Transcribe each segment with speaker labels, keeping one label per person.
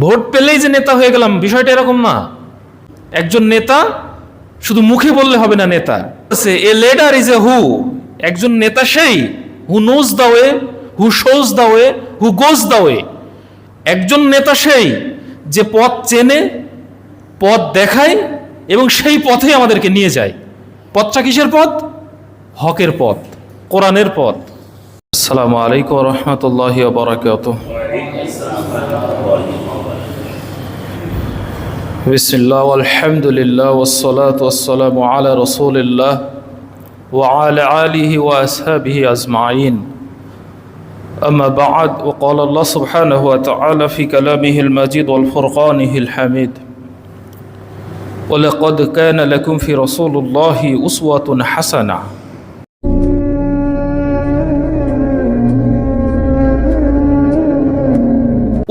Speaker 1: Vote পেলেই যে নেতা হয়ে গেলাম, বিষয়টা এরকম না। একজন নেতা শুধু মুখে বললে হবে না নেতা। এ লিডার ইজ এ হু, একজন নেতা সেই who knows the way, who shows the way, who goes the way. একজন নেতা সেই যে পথ চেনে, পথ দেখায় এবং সেই পথে আমাদেরকে নিয়ে যায়। পথটা কিসের পথ? হকের পথ, কোরআনের পথ। আসসালামু আলাইকুম ওয়া রাহমাতুল্লাহি ওয়া বারাকাতুহু। বিসমিল্লাহ আলহামদুলিল্লাহ ওয়াসসালাতু ওয়াসসালামু আলা রাসূলিল্লাহ ওয়া আলা আলিহি ওয়া আসহাবিহি আজমাইন। أما بعد وقال الله سبحانه وتعالى في كلامه المجيد والفرقانه الحميد ولقد كان لكم في رسول الله أسوة حسنة।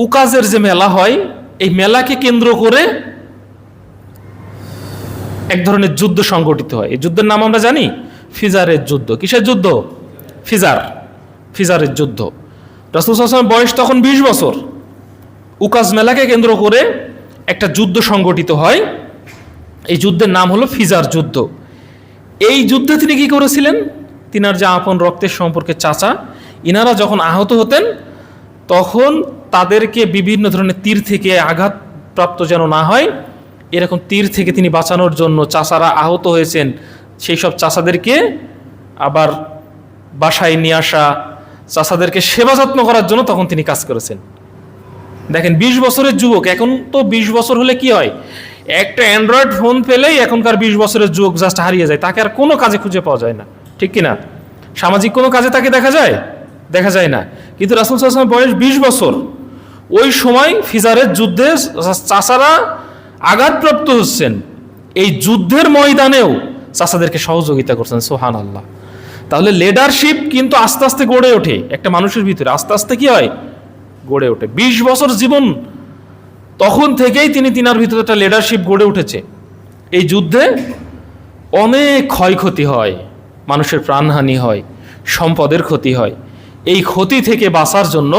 Speaker 1: উকাজের যে মেলা হয়, এই মেলাকে কেন্দ্র করে এক ধরনের যুদ্ধ সংগঠিত হয়। এই যুদ্ধের নাম আমরা জানি ফিজারের যুদ্ধ। কিসের যুদ্ধ? ফিজারের যুদ্ধ। রাসূল সাল্লাল্লাহু আলাইহি ওয়াসাল্লামের বয়স তখন 20 বছর। উকাজ মেলাকে কেন্দ্র করে একটা যুদ্ধ সংগঠিত হয়। এই যুদ্ধের নাম হলো ফিজার যুদ্ধ। এই যুদ্ধে তিনি কি করেছিলেন? তিনার যে আপন রক্তের সম্পর্কে চাচা, ইনারা যখন আহত হতেন তখন তাদেরকে বিভিন্ন ধরনের তীর থেকে আঘাতপ্রাপ্ত যেন না হয়, এরকম তীর থেকে তিনি বাঁচানোর জন্য চাচারা আহত হয়েছেন সেই সব চাচাদেরকে আবার বাসায় নিয়ে আসা, চাচাদেরকে সেবা যত্ন করার জন্য তখন তিনি কাজ করেছেন। দেখেন 20 বছরের যুবক, এখন তো 20 বছর হলে কি হয়, একটা অ্যান্ড্রয়েড ফোন পেলেই এখনকার 20 বছরের যুবক জাস্ট হারিয়ে যায়, তাকে আর কোনো কাজে খুঁজে পাওয়া যায় না, ঠিক কিনা? সামাজিক কোনো কাজে তাকে দেখা যায় না। কিন্তু রাসূল সাল্লাল্লাহু আলাইহি ওয়াসাল্লাম বয়স 20 বছর। ওই সময় ফিজারের যুদ্ধে চাচারা আঘাতপ্রাপ্ত হচ্ছেন, এই যুদ্ধের ময়দানেও চাচাদেরকে সহযোগিতা করছেন। সুবহানাল্লাহ। তাহলে লিডারশিপ কিন্তু আস্তে আস্তে গড়ে ওঠে একটা মানুষের ভিতরে, আস্তে আস্তে কি হয়, গড়ে ওঠে। 20 বছর জীবন, তখন থেকেই তিনার ভিতরে একটা লিডারশিপ গড়ে উঠেছে। এই যুদ্ধে অনেক ক্ষয়ক্ষতি হয়, মানুষের প্রাণহানি হয়, সম্পদের ক্ষতি হয়। এই ক্ষতি থেকে বাঁচার জন্য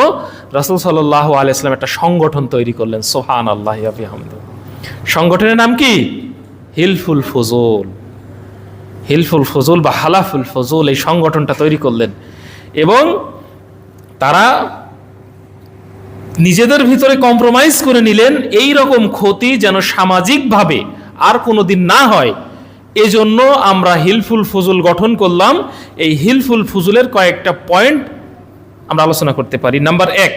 Speaker 1: রাসূল সাল্লাল্লাহু আলাইহি ওয়াসাল্লাম একটা সংগঠন তৈরি করলেন। সুবহানাল্লাহি ওয়া বিহামদিহি। সংগঠনের নাম কি? হিলফুল ফজুল বা হালাফুল ফজুল। এই সংগঠনটা তৈরি করলেন এবং তারা নিজেদের ভিতরে কম্প্রোমাইজ করে নিলেন এই রকম ক্ষতি যেন সামাজিকভাবে আর কোনোদিন না হয়। এজন্য আমরা হিলফুল ফজুল গঠন করলাম। এই হিলফুল ফজুলের কয়েকটা পয়েন্ট আমরা আলোচনা করতে পারি। নাম্বার 1,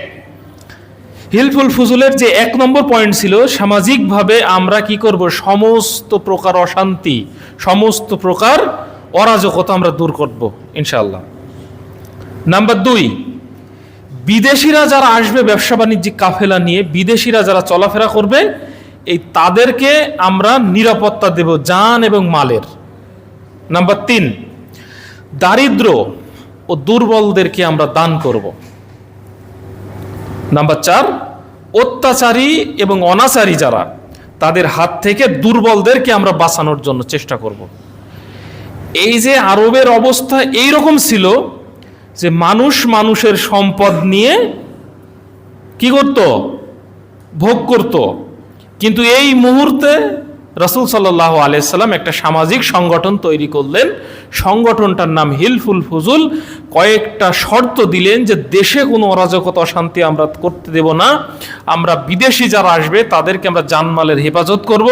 Speaker 1: হিলফুল ফজুলের যে 1 নম্বর পয়েন্ট ছিল, সামাজিকভাবে আমরা কি করব, সমস্ত প্রকার অশান্তি, সমস্ত প্রকার অরাজকতা আমরা দূর করব ইনশাআল্লাহ। নাম্বার 2, বিদেশিরা যারা আসবে ব্যবসা বাণিজ্যিক কাফেলা নিয়ে, বিদেশিরা যারা চলাফেরা করবে, এই তাদেরকে আমরা নিরাপত্তা দেব জান এবং মালের। নাম্বার 3, দারিদ্র ও দুর্বলদেরকে আমরা দান করব। নাম্বার 4, অত্যাচারী এবং অনাচারী যারা, তাদের হাত থেকে দুর্বলদেরকে আমরা বাঁচানোর জন্য চেষ্টা করব। এই যে আরবের অবস্থা এইরকম ছিল যে মানুষের সম্পদ নিয়ে কি করত, ভোগ করত। কিন্তু এই মুহূর্তে রাসূল সাল্লাল্লাহু আলাইহি ওয়াসাল্লাম একটা সামাজিক সংগঠন তৈরি করলেন। সংগঠনটার নাম হিলফুল ফজুল। কয়েকটা শর্ত দিলেন যে দেশে কোনো অরাজকতা অশান্তি আমরা করতে দেব না, আমরা বিদেশি যারা আসবে তাদেরকে আমরা জানমালের হেফাজত করব,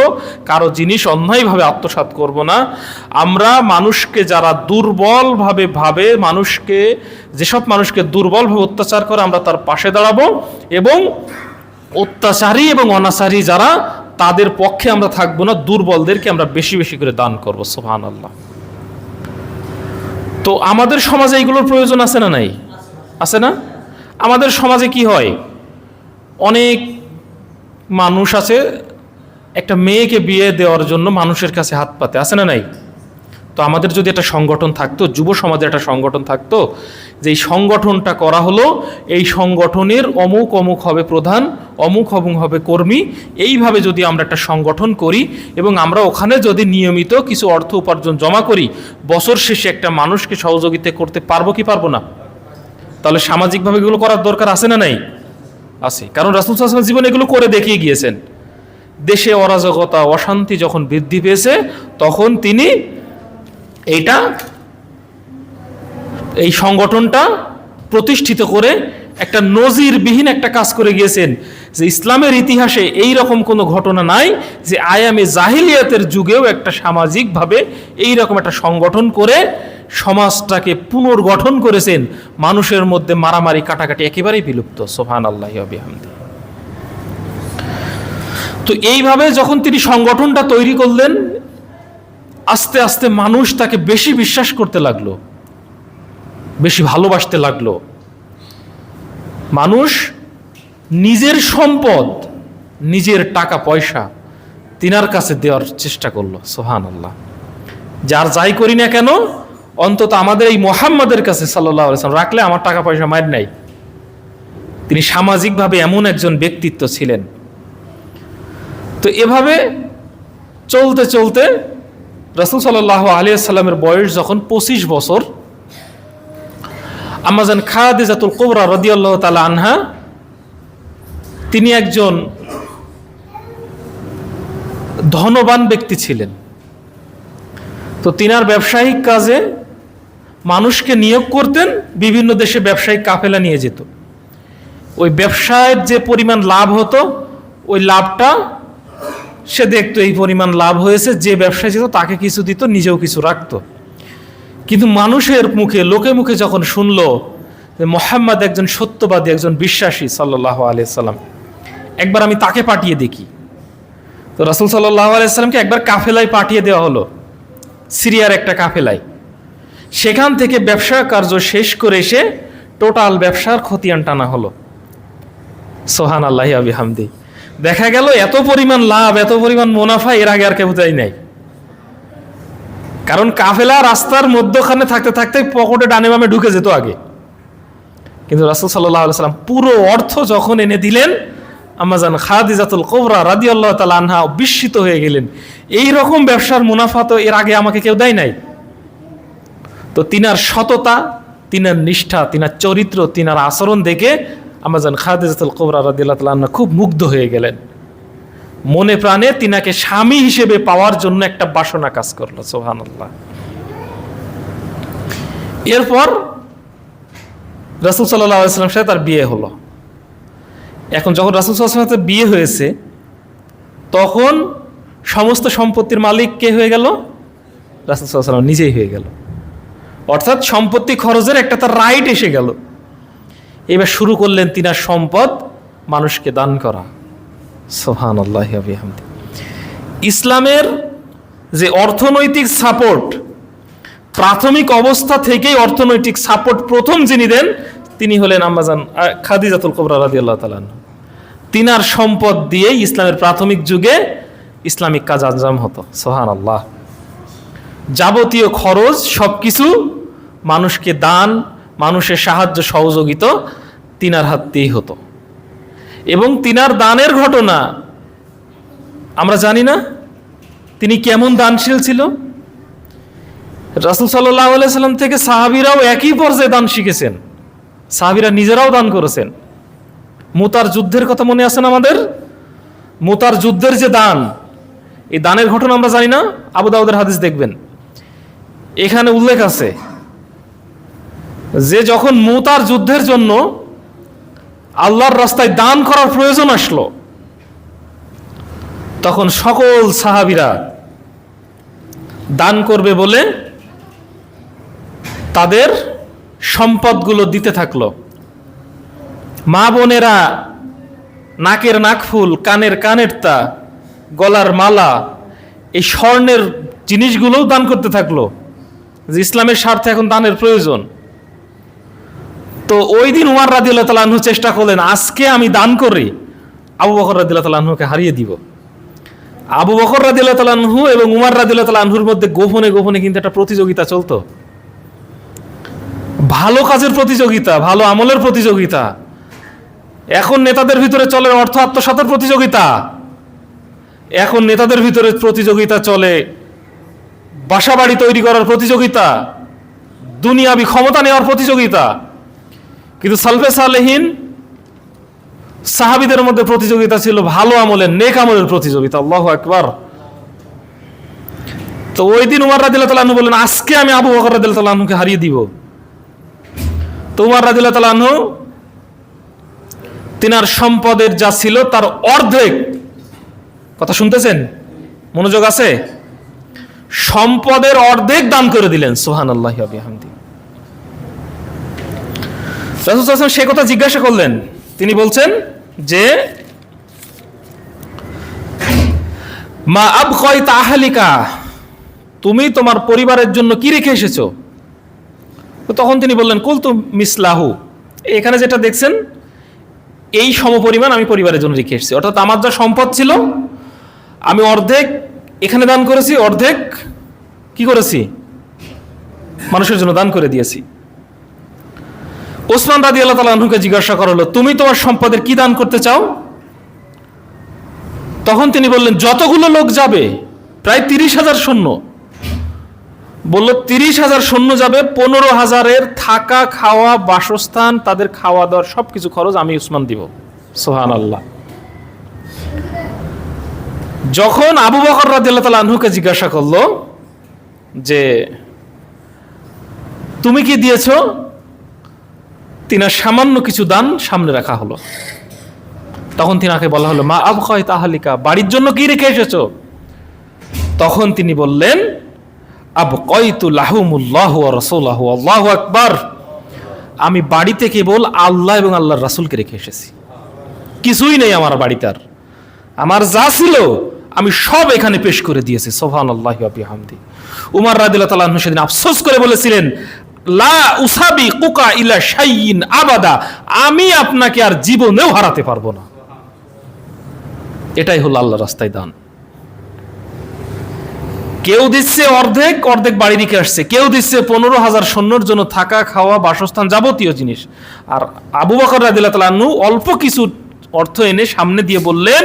Speaker 1: কারো জিনিস অন্যায়ভাবে আত্মসাৎ করব না, আমরা মানুষকে যারা দুর্বলভাবে ভাবে, যেসব মানুষকে দুর্বলভাবে অত্যাচার করে আমরা তার পাশে দাঁড়াবো, এবং অত্যাচারী এবং অনাচারী যারা, তাদের পক্ষে আমরা থাকবো না, দুর্বলদেরকে আমরা বেশি বেশি করে দান করবো। সুবহানাল্লাহ। তো আমাদের সমাজে এইগুলোর প্রয়োজন আছে না নাই? আছে না? আমাদের সমাজে কি হয়, অনেক মানুষ আছে একটা মেয়েকে বিয়ে দেওয়ার জন্য মানুষের কাছে হাত পাতে, আছে না নাই? তো আমাদের যদি একটা সংগঠন থাকতো, যুব সমাজের একটা সংগঠন থাকতো, যে এই সংগঠনটা করা হলো, এই সংগঠনের অমুক হবে প্রধান, অমুক হবে কর্মী, এইভাবে যদি আমরা একটা সংগঠন করি এবং আমরা ওখানে যদি নিয়মিত কিছু অর্থ উপার্জন জমা করি, বছর শেষে একটা মানুষকে সহযোগিতা করতে পারবো কি পারবো না? তাহলে সামাজিকভাবে এগুলো করার দরকার আছে না নাই? আছে, কারণ রাসূল সাল্লাল্লাহু আলাইহি ওয়াসাল্লাম জীবনে এগুলো করে দেখিয়ে গিয়েছেন। দেশে অরাজকতা অশান্তি যখন বৃদ্ধি পেয়েছে তখন তিনি এই সংগঠনটা প্রতিষ্ঠিত করে একটা নজিরবিহীন একটা কাজ করে গিয়েছেন, যে ইসলামের ইতিহাসে এই রকম কোনো ঘটনা নাই যে আয়ামে জাহিলিয়াতের যুগেও একটা সামাজিকভাবে এই রকম একটা সংগঠন করে সমাজটাকে পুনর্গঠন করেছেন। মানুষের মধ্যে মারামারি কাটাকাটি একেবারেই বিলুপ্ত। সুবহানাল্লাহি ওয়া বিহামদিহি। তো এইভাবে যখন তিনি সংগঠনটা তৈরি করলেন, আস্তে আস্তে মানুষ তাকে বেশি বিশ্বাস করতে লাগলো, বেশি ভালোবাসতে লাগলো। মানুষ নিজের সম্পদ, নিজের টাকা পয়সা তিনার কাছে দেওয়ার চেষ্টা করলো। সুবহানাল্লাহ। যার যাই করি না কেন, অন্তত আমাদের এই মুহাম্মাদের কাছে সাল্লাল্লাহু আলাইহি ওয়াসাল্লাম রাখলে আমার টাকা পয়সা মার নাই। তিনি সামাজিকভাবে এমন একজন ব্যক্তিত্ব ছিলেন। তো এভাবে চলতে চলতে রাসূল সাল্লাল্লাহু আলাইহি ওয়াসাল্লামের বয়স যখন 25 বছর, আম্মা জান খাদিজাতুল কুবরা রাদিয়াল্লাহু তাআলা আনহা, তিনি একজন ধনবান ব্যক্তি ছিলেন। তো তিনার ব্যবসায়িক কাজে মানুষকে নিয়োগ করতেন, বিভিন্ন দেশে ব্যবসায়িক কাফেলা নিয়ে যেত। ওই ব্যবসায়ের যে পরিমাণ লাভ হতো, ওই লাভটা সে দেখতো এই পরিমাণ লাভ হয়েছে, যে ব্যবসায়ী ছিল তাকে কিছু দিত, নিজেও কিছু রাখতো। কিন্তু মানুষের মুখে, লোকে মুখে যখন শুনলো যে মুহাম্মদ একজন সত্যবাদী, একজন বিশ্বাসী সাল্লাল্লাহু আলাইহি সাল্লাম, একবার আমি তাকে পাঠিয়ে দেখি। তো রাসূল সাল্লাল্লাহু আলাইহি সাল্লামকে একবার কাফেলায় পাঠিয়ে দেওয়া হলো, সিরিয়ার একটা কাফেলায়। সেখান থেকে ব্যবসা কার্য শেষ করে এসে টোটাল ব্যবসার খতিয়ান টানা হলো। সুবহানাল্লাহি ওয়া বিহামদিহি। দেখা গেল এত পরিমাণ লাভ, এত পরিমাণ মুনাফা এর আগে আর কেউ যায় নাই। কারণ কাফেলা রাস্তার মধ্যখানে থাকতে থাকতে পকেটে ডানে বামে ঢুকে যেত আগে। কিন্তু রাসূল সাল্লাল্লাহু আলাইহি ওয়াসাল্লাম পুরো অর্থ যখন এনে দিলেন, আম্মা জান খাদিজাতুল কুবরা রাদিয়াল্লাহু তাআলা আনহা বিস্মিত হয়ে গেলেন, এই রকম ব্যবসার মুনাফা তো এর আগে আমাকে কেউ দেয় নাই। তো তিনার সততা, তিনার নিষ্ঠা, তিনার চরিত্র, তিনার আচরণ দেখে আম্মা জান খাদিজাতুল কুবরা রাদিয়াল্লাহু তাআলা আনহা খুব মুগ্ধ হয়ে গেলেন। মনে প্রাণে তিনাকে স্বামী হিসেবে পাওয়ার জন্য একটা বাসনা কাজ করলো। সুবহানাল্লাহ। এরপর রাসূল সাল্লাল্লাহু আলাইহি ওয়াসাল্লামের সাথে তার বিয়ে হলো। এখন যখন রাসূল সাল্লাল্লাহু আলাইহি ওয়াসাল্লামের বিয়ে হয়েছে, তখন সমস্ত সম্পত্তির মালিক কে হয়ে গেল? রাসূল সাল্লাল্লাহু আলাইহি ওয়াসাল্লাম নিজেই হয়ে গেল। অর্থাৎ সম্পত্তি খরচের একটা তার রাইট এসে গেল। এবার শুরু করলেন তিনার সম্পদ মানুষকে দান করা। সুবহানাল্লাহি ওয়া বিহামদিহি। ইসলামের যে অর্থনৈতিক সাপোর্ট, প্রাথমিক অবস্থা থেকেই অর্থনৈতিক সাপোর্ট প্রথম যিনি দেন তিনি হলেন আম্মা জান খাদিজাতুল কুবরা রাদিয়াল্লাহু তাআলা আনহা। তিনার সম্পদ দিয়েই ইসলামের প্রাথমিক যুগে ইসলামিক কাজ আঞ্জাম হতো। সুবহানাল্লাহ। যাবতীয় খরচ সবকিছু, মানুষকে দান, মানুষের সাহায্য সহযোগিতা তিনার হাত দিয়েই হতো। এবং তিনার দানের ঘটনা আমরা জানি না তিনি কেমন দানশীল ছিল। রাসূল সাল্লাল্লাহু আলাইহি সাল্লাম থেকে সাহাবীরাও একই পর্যায়ে দান শিখেছেন, সাহাবীরা নিজেরাও দান করেছেন। মুতার যুদ্ধের কথা মনে আছে না আমাদের? মুতার যুদ্ধের যে দান, এই দানের ঘটনা আমরা জানি না? আবু দাউদের হাদিস দেখবেন, এখানে উল্লেখ আছে যে যখন মুতার যুদ্ধের জন্য আল্লাহর রাস্তায় দান করার প্রয়োজন আসলো, তখন সকল সাহাবীরা দান করবে বলে তাদের সম্পদগুলো দিতে থাকলো। মা বোনেরা নাকের নাকফুল, কানের কানেরতা, গলার মালা, এই স্বর্ণের জিনিসগুলোও দান করতে থাকলো, যে ইসলামের স্বার্থে এখন দানের প্রয়োজন। তো ওই দিন উমর রাদিয়াল্লাহু তাআলা আনহু চেষ্টা করলেন, আজকে আমি দান করি আবু বকর রাদিয়াল্লাহু তাআলা আনহুকে হারিয়ে দিব। আবু বকর রাদিয়াল্লাহু তাআলা আনহু এবং উমর রাদিয়াল্লাহু তাআলা আনহুর মধ্যে গোপনে গোপনে কিন্তু একটা প্রতিযোগিতা চলতো, ভালো কাজের প্রতিযোগিতা, ভালো আমলের প্রতিযোগিতা। এখন নেতাদের ভিতরে চলে অর্থ আত্মসাতের প্রতিযোগিতা, এখন নেতাদের ভিতরে প্রতিযোগিতা চলে বাসাবাড়ি তৈরি করার প্রতিযোগিতা, দুনিয়াবি ক্ষমতা নেওয়ার প্রতিযোগিতা। কিন্তু সালফে সালেহিন সাহাবীদের মধ্যে প্রতিযোগিতা ছিল ভালো আমলের, নেক আমলের প্রতিযোগিতা। আল্লাহু আকবার। তো ওই দিন উমর রাদিয়াল্লাহু তাআলা আনহু বললেন, আজকে আমি আবু বকর রাদিয়াল্লাহু তাআলা আনহুকে হারিয়ে দিব। তো উমর রাদিয়াল্লাহু তাআলা আনহু তিনার সম্পদের যা ছিল তার অর্ধেক, কথা শুনতেছেন, মনোযোগ আছে, সম্পদের অর্ধেক দান করে দিলেন। সুবহানাল্লাহি ওয়া বিহামদিহি। রাসূল সাল্লাল্লাহু আলাইহি ওয়াসাল্লাম সে কথা জিজ্ঞাসা করলেন, তিনি বলছেন যে মা আবকাইতা আহলিকা, তুমি তোমার পরিবারের জন্য কি রেখে এসেছো? তো তখন তিনি বললেন কুলতু মিসলাহু, এখানে যেটা দেখছেন এই সমপরিমাণ আমি পরিবারের জন্য রেখে এসেছি। অর্থাৎ আমার যা সম্পদ ছিল আমি অর্ধেক এখানে দান করেছি, অর্ধেক কি করেছি, মানুষের জন্য দান করে দিয়েছি। ওসমান রাদিয়াল্লাহু তাআলা আনহুকে জিজ্ঞাসা করা হলো, তুমি তোমার সম্পদের কি দান করতে চাও? তখন তিনি বললেন, যতগুলো লোক যাবে, প্রায় 30,000 সৈন্য, বলল 30,000 সৈন্য যাবে, 15,000-এর থাকা খাওয়া বাসস্থান, তাদের খাওয়া দাওয়ার সবকিছু খরচ আমি উসমান দিব। সুবহানাল্লাহ। যখন আবু বকর রাদিয়াল্লাহু তাআলা আনহুকে জিজ্ঞাসা করলো যে তুমি কি দিয়েছো, তিনার সামান্য কিছু দান সামনে রাখা হলো। তখন তিনাকে বলা হলো মা আবকাইতা আহলিকা, বাড়ির জন্য কি রেখে এসেছো? তখন তিনি বললেন আবকাইতু লাহুমুল্লাহু ওয়া রাসূলুহু। আল্লাহু আকবার। আমি বাড়িতে কেবল আল্লাহ এবং আল্লাহর রাসূলকে রেখে এসেছি, কিছুই নেই আমার বাড়িতে। আর আমার যা ছিল আমি সব এখানে পেশ করে দিয়েছি। সুবহানাল্লাহি ওয়া বিহামদিহি। উমর রাদিয়াল্লাহু তাআলা আনহু সেদিন আফসোস করে বলেছিলেন, লা উসাবিকুকা ইলা শাইইন আবাদা, আমি আপনাকে আর জীবনেও হারাতে পারবো না। এটাই হলো আল্লাহর রাস্তায় দান। কেউ দিচ্ছে অর্ধেক, অর্ধেক বাড়ি রেখে আসছে, কেউ দিচ্ছে 15,000 সৈন্যর জন্য থাকা খাওয়া বাসস্থান যাবতীয় জিনিস। আর আবু বকর রাদিয়াল্লাহু তাআলা আনহু অল্প কিছু অর্থ এনে সামনে দিয়ে বললেন,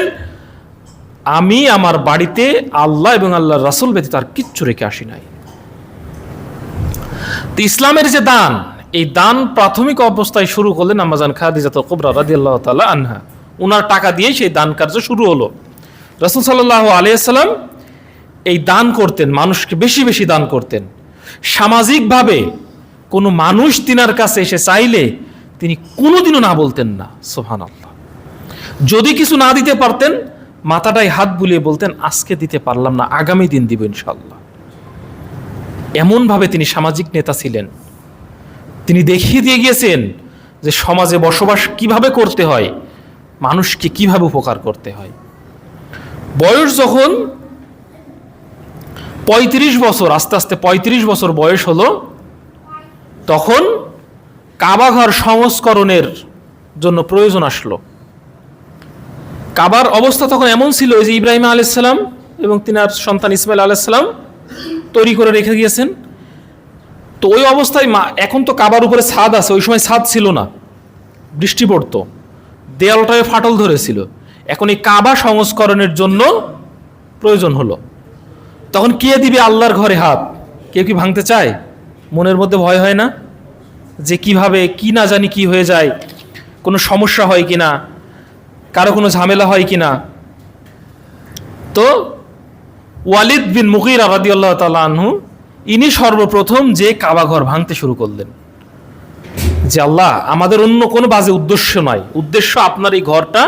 Speaker 1: আমি আমার বাড়িতে আল্লাহ এবং আল্লাহর রাসূল ব্যতীত আর কিচ্ছু রেখে আসি নাই। তো ইসলামের যে দান, এই দান প্রাথমিক অবস্থায় শুরু করলেন আম্মাজান খাদিজাতুল কুবরা রাদিয়াল্লাহু তাআলা আনহা। উনার টাকা দিয়েই সেই দান কার্য শুরু হলো। রাসূল সাল্লাল্লাহু আলাইহি ওয়াসাল্লাম এই দান করতেন, মানুষকে বেশি বেশি দান করতেন। সামাজিকভাবে কোনো মানুষ তিনার কাছে এসে চাইলে তিনি কোনোদিনও না বলতেন না। সুবহানাল্লাহ। যদি কিছু না দিতে পারতেন, মাথাটায় হাত বুলিয়ে বলতেন আজকে দিতে পারলাম না, আগামী দিন দিব ইনশাআল্লাহ। এমনভাবে তিনি সামাজিক নেতা ছিলেন। তিনি দেখিয়ে দিয়ে গিয়েছেন যে সমাজে বসবাস কিভাবে করতে হয়, মানুষকে কিভাবে উপকার করতে হয়। বয়স যখন 35 বছর, আস্তে আস্তে 35 বছর বয়স হলো, তখন কাবাঘর সংস্করণের জন্য প্রয়োজন আসলো। কাবার অবস্থা তখন এমন ছিল যে ইব্রাহিম আলাইহিস সালাম এবং তিনার সন্তান ইসমাইল আলাইহিস সালাম তৈরি করে রেখে গিয়েছেন। তো ওই অবস্থায় এখন তো কাবার উপরে ছাদ আছে, ওই সময় ছাদ ছিল না, বৃষ্টি পড়তো, দেয়ালটায় ফাটল ধরেছিল। এখন এই কাবা সংস্করণের জন্য প্রয়োজন হলো। তখন কে দিবে আল্লাহর ঘরে হাত? কেউ কি ভাঙতে চায়? মনের মধ্যে ভয় হয় না যে কিভাবে কি না জানি কি হয়ে যায়, কোনো সমস্যা হয় কিনা, কারো কোনো ঝামেলা হয় কিনা। তো ওয়ালিদ বিন মুগীরা রাদিয়াল্লাহু তাআলা আনহু ইনি সর্বপ্রথম যে কাবা ঘর ভাঙতে শুরু করলেন। যে আল্লাহ, আমাদের অন্য কোনো বাজে উদ্দেশ্য নয়, উদ্দেশ্য আপনার এই ঘরটা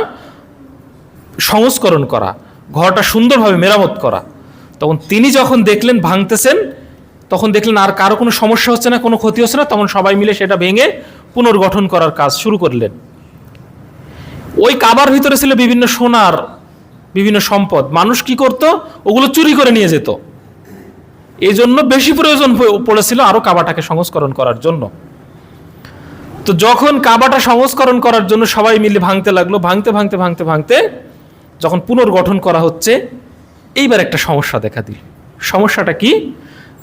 Speaker 1: সংস্করণ করা, ঘরটা সুন্দরভাবে মেরামত করা। তখন তিনি যখন দেখলেন ভাঙতেছেন, তখন দেখলেন আর কারো কোনো সমস্যা হচ্ছে না, কোনো ক্ষতি হচ্ছে না, তখন সবাই মিলে সেটা ভেঙে পুনর্গঠন করার কাজ শুরু করলেন। ওই কাবার ভিতরে ছিল বিভিন্ন সোনার বিভিন্ন সম্পদ। মানুষ কি করত? ওগুলো চুরি করে নিয়ে যেত। এই জন্য বেশি প্রয়োজন পড়েছিল আরো কাবাটাকে সংস্করণ করার জন্য। তো যখন কাবাটা সংস্করণ করার জন্য সবাই মিলে ভাঙতে লাগলো, ভাঙতে ভাঙতে ভাঙতে ভাঙতে যখন পুনর্গঠন করা হচ্ছে, এইবার একটা সমস্যা দেখা দিল। সমস্যাটা কি?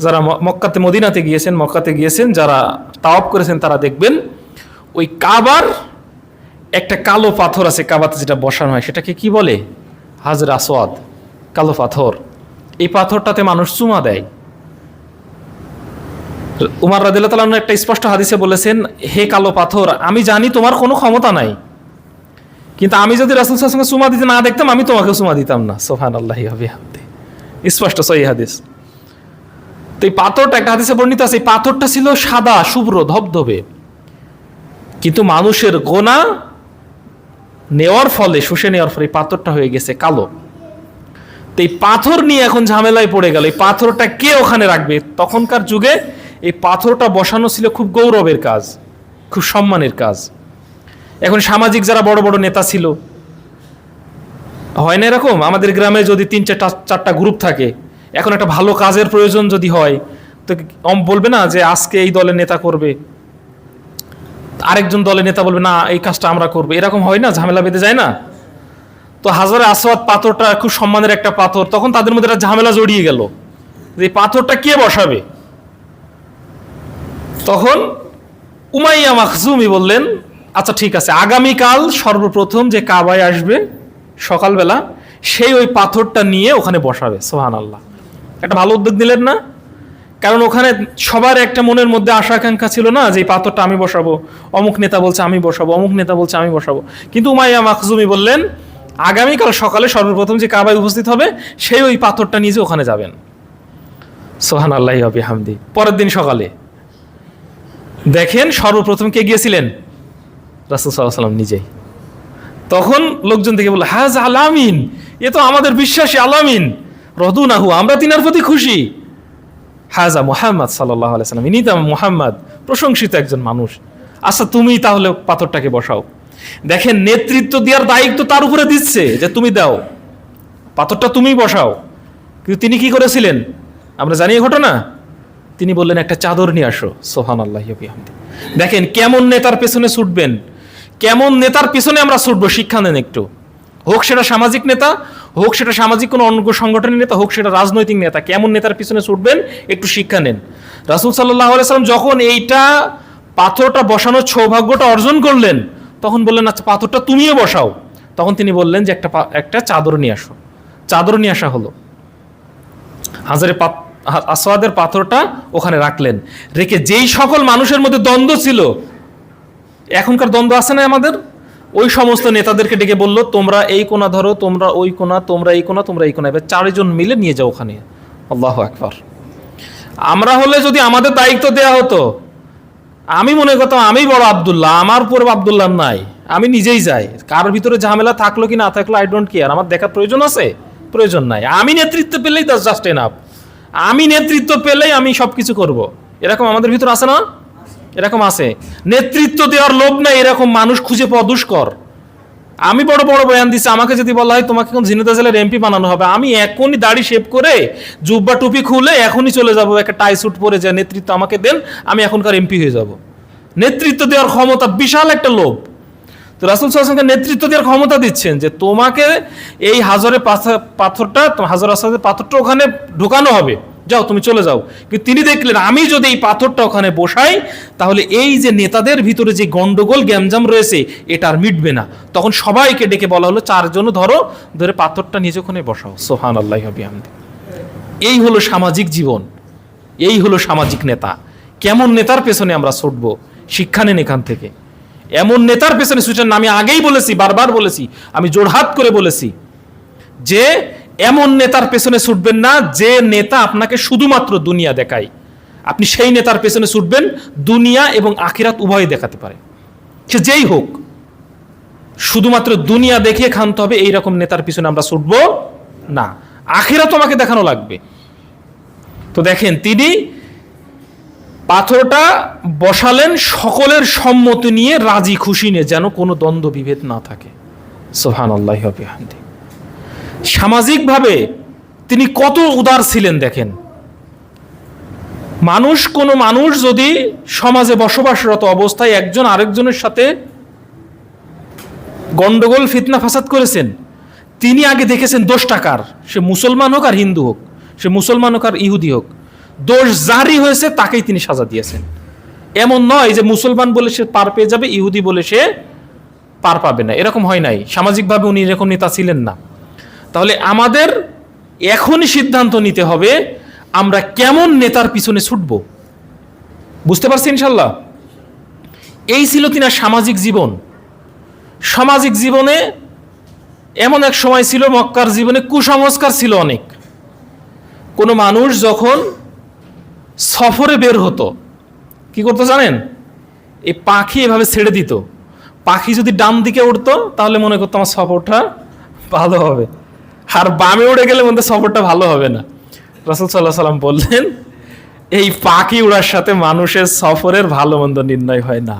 Speaker 1: যারা মক্কাতে মদিনাতে গিয়েছেন, মক্কাতে গিয়েছেন, যারা তাওয়াফ করেছেন তারা দেখবেন ওই কাবার একটা কালো পাথর আছে, কাবাতে যেটা বসানো হয় সেটাকে কি বলে? হাজরে আসওয়াদ, কালো পাথর। এই পাথরটাতে মানুষ চুমা দেয়। উমর রাদিয়াল্লাহু তাআলা একটা স্পষ্ট হাদিসে বলেছেন, হে কালো পাথর, আমি জানি তোমার কোনো ক্ষমতা নাই, কিন্তু আমি যদি রাসূল সাল্লাল্লাহু আলাইহি ওয়াসাল্লামকে চুমা দিতে না দেখতাম, আমি তোমাকে চুমা দিতাম না। সুবহানাল্লাহি ওয়া বিহামদিহি। স্পষ্ট সহিহ হাদিস। তো এই পাথরটা, একটা হাদিসে বর্ণিত আছে, এই পাথরটা ছিল সাদা, শুভ্র, ধবধবে, কিন্তু মানুষের গোনা নেওয়ার ফলে, শুষে নেওয়ার ফলে এই পাথরটা হয়ে গেছে কালো। তো এই পাথর নিয়ে এখন ঝামেলায় পড়ে গেল, এই পাথরটা কে ওখানে রাখবে? তখনকার যুগে এই পাথরটা বসানো ছিল খুব গৌরবের কাজ, খুব সম্মানের কাজ। এখন সামাজিক যারা বড় বড় নেতা ছিল, হয় না এরকম, আমাদের গ্রামে যদি 3-4টা গ্রুপ থাকে, এখন একটা ভালো কাজের প্রয়োজন যদি হয়, তো বলবে না যে আজকে এই দলের নেতা করবে, আরেকজন দলের নেতা বলবে না এই কাজটা আমরা করবো, এরকম হয় না, ঝামেলা বেঁধে যায় না? তো হাজারে আসওয়াদ পাথরটা খুব সম্মানের একটা পাথর, তখন তাদের মধ্যে একটা ঝামেলা জড়িয়ে গেল যে এই পাথরটা কে বসাবে। তখন উমাইয়া মাখজুমি বললেন, আচ্ছা ঠিক আছে, আগামীকাল সর্বপ্রথম যে কাবায় আসবে সকালবেলা, সেই ওই পাথরটা নিয়ে ওখানে বসাবে। সুবহানাল্লাহ, একটা ভালো উদ্যোগ নিলেন না? কারণ ওখানে সবার একটা মনের মধ্যে আশা আকাঙ্ক্ষা ছিল না যে এই পাথরটা আমি বসাবো, অমুক নেতা বলছে আমি বসাবো, অমুক নেতা বলছে আমি বসাবো। কিন্তু উমাইয়া মাখজুমি বললেন, আগামীকাল সকালে সর্বপ্রথম যে কাবায় উপস্থিত হবে, সেই ওই পাথরটা নিয়ে ওখানে যাবেন। সুবহানাল্লাহি ওয়া বিহামদিহি। পরের দিন সকালে দেখেন সর্বপ্রথম কে গিয়েছিলেন? রাসূল সাল্লাল্লাহু আলাইহি ওয়াসাল্লাম নিজেই। তখন লোকজন থেকে বলল, হাজ আলামিন, এ তো আমাদের বিশ্বাসী আলামিন, রদুনাহু, আমরা তিনার প্রতি খুশি। হাজা মুহাম্মদ সাল্লাল্লাহু আলাইহি ওয়াসাল্লাম, ইনি তো মুহাম্মদ, প্রশংসিত একজন মানুষ। আচ্ছা তুমি তাহলে পাথরটাকে বসাও। দেখেন নেতৃত্ব দেওয়ার দায়িত্ব তার উপরে দিচ্ছে যে তুমি দাও, পাথরটা তুমি বসাও। কিন্তু তিনি কি করেছিলেন আমরা জানি এই ঘটনা, তিনি বললেন একটা চাদর নিয়ে আসো। সুবহানাল্লাহি ওয়া বিহামদিহি। দেখেন কেমন নেতার পেছনে ছুটবেন, কেমন নেতার পেছনে আমরা ছুটবো, শিক্ষা নেন একটু। হোক সেটা সামাজিক নেতা, হোক সেটা সামাজিক কোনো অঙ্গ সংগঠনের নেতা, হোক সেটা রাজনৈতিক নেতা, কেমন নেতার পিছনে ছুটবেন একটু শিক্ষা নেন। রাসূল সাল্লাল্লাহু আলাইহি ওয়াসাল্লাম যখন এইটা পাথরটা বসানোর সৌভাগ্যটা অর্জন করলেন, তখন বললেন আচ্ছা পাথরটা তুমিও বসাও। তখন তিনি বললেন যে একটা চাদর নিয়ে আসো। চাদর নিয়ে আসা হলো, হাজারে আসওয়াদের পাথরটা ওখানে রাখলেন। রেখে যেই সকল মানুষের মধ্যে দ্বন্দ্ব ছিল, এখনকার দ্বন্দ্ব আছে না আমাদের, ওই সমস্ত নেতাদেরকে ডেকে বলল, তোমরা এই কোণা ধরো, তোমরা ওই কোণা, তোমরা এই কোণা, তোমরা এই কোণা, এবার 4 জন মিলে নিয়ে যাও ওখানে। আল্লাহু আকবার। আমরা হলে যদি আমাদের দায়িত্ব দেয়া হতো, আমি মনে করতাম আমি বড় আব্দুল্লাহ, আমার পরে আব্দুল্লাহ নাই, আমি নিজেই যাই, কার ভিতরে ঝামেলা থাকলো কি না থাকলো আই ডোন্ট কেয়ার, আমার দেখার প্রয়োজন আছে? প্রয়োজন নাই। আমি নেতৃত্ব পেলেই দ্যাটস জাস্ট এনাফ, আমি নেতৃত্ব পেলেই আমি সবকিছু করব। এরকম আমাদের ভিতর আছে না? এরকম আছে। নেতৃত্ব দেওয়ার লোভ নাই, এরকম মানুষ খুঁজে পাওয়া দুষ্কর। আমি বড় বড় বয়ান দিচ্ছি, আমাকে যদি বলা হয় তোমাকে কোন ঝিনাইদহ জেলার এমপি বানানো হবে, আমি এখনই দাড়ি শেভ করে জুব্বা টুপি খুলে এখনই চলে যাব, একটা টাই স্যুট পরে, যে নেতৃত্ব আমাকে দেন, আমি এখনকার এমপি হয়ে যাব। নেতৃত্ব দেওয়ার ক্ষমতা বিশাল একটা লোভ। তো রাসূল সাল্লাল্লাহু আলাইহি ওয়াসাল্লাম নেতৃত্ব দেওয়ার ক্ষমতা দিচ্ছেন যে তোমাকে এই হাজারের পাথরটা, হাজার আসওয়াদের পাথরটা ওখানে ঢোকানো হবে, যাও তুমি চলে যাও। কিন্তু তিনি দেখলেন আমি যদি এই পাথরটা ওখানে বসাই, তাহলে এই যে নেতাদের ভিতরে যে গন্ডগোল গ্যামজাম রয়েছে এটা আর মিটবে না। তখন সবাইকে ডেকে বলা হলো 4 জন ধরে পাথরটা নিজে ওখানে বসাও। সুবহানাল্লাহি ওয়া বিহামদিহি। এই হলো সামাজিক জীবন, এই হলো সামাজিক নেতা। কেমন নেতার পেছনে আমরা ছুটবো, শিক্ষা নেন এখান থেকে। এমন নেতার পেছনে ছুটেন না, আমি আগেই বলেছি, বারবার বলেছি, আমি জোড়হাত করে বলেছি যে এমন নেতার পেছনে ছুটবেন না যে নেতা আপনাকে শুধুমাত্র দুনিয়া দেখায়। আপনি সেই নেতার পেছনে ছুটবেন দুনিয়া এবং আখিরাত উভয় দেখাতে পারে, সে যেই হোক। শুধুমাত্র দুনিয়া দেখিয়ে ক্ষান্ত হবে এইরকম নেতার পিছনে আমরা ছুটবো না, আখিরাত আমাকে দেখানো লাগবে। তো দেখেন তিনি পাথরটা বসালেন সকলের সম্মতি নিয়ে, রাজি খুশি নিয়ে, যেন কোনো দ্বন্দ্ব বিভেদ না থাকে। সুবহানাল্লাহি ওয়া বিহামদিহি। সামাজিকভাবে তিনি কত উদার ছিলেন দেখেন। কোনো মানুষ যদি সমাজে বসবাসরত অবস্থায় একজন আরেকজনের সাথে গন্ডগোল ফিতনা ফাসাদ করেছেন, তিনি আগে দেখেছেন দোষটা কার, সে মুসলমান হোক আর হিন্দু হোক, সে মুসলমান হোক আর ইহুদি হোক, দোষ জারি হয়েছে তাকেই তিনি সাজা দিয়েছেন। এমন নয় যে মুসলমান বলে সে পার পেয়ে যাবে, ইহুদি বলে সে পার পাবে না, এরকম হয় নাই। সামাজিকভাবে উনি এরকম নেতা ছিলেন না। তাহলে আমাদের এখনই সিদ্ধান্ত নিতে হবে আমরা কেমন নেতার পিছনে ছুটব। বুঝতে পারছি ইনশাল্লাহ? এই ছিল তিনার সামাজিক জীবন। সামাজিক জীবনে এমন এক সময় ছিল মক্কার জীবনে কুসংস্কার ছিল অনেক। কোনো মানুষ যখন সফরে বের হতো কি করতো জানেন? এই পাখি এভাবে ছেড়ে দিত। পাখি যদি ডান দিকে উঠতো তাহলে মনে করতো আমার সফরটা ভালো হবে, আর বামে উড়ে গেলে মনে সফরটা ভালো হবে না। রাসূল সাল্লাল্লাহু আলাইহি সাল্লাম বললেন, এই পাখি উড়ার সাথে মানুষের সফরের ভালো মন্দ নির্ণয় হয় না।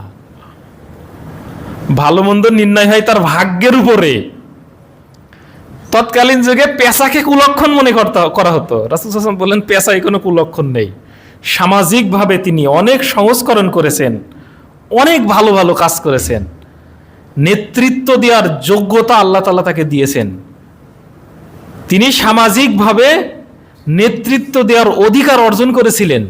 Speaker 1: ভালো মন্দ নির্ণয় হয় তার ভাগ্যের উপরে। তৎকালীন যুগে পেশাকে কুলক্ষণ মনে করা হতো। রাসূল সাল্লাল্লাহু আলাইহি ওয়াসাল্লাম বললেন, পেশায় কোনো কুলক্ষণ নেই। সামাজিকভাবে তিনি অনেক সংস্করণ করেছেন, অনেক ভালো ভালো কাজ করেছেন। নেতৃত্ব দেওয়ার যোগ্যতা আল্লাহ তাআলা তাকে দিয়েছেন। তিনি সামাজিকভাবে নেতৃত্ব দেওয়ার অধিকার অর্জন করেছিলেন।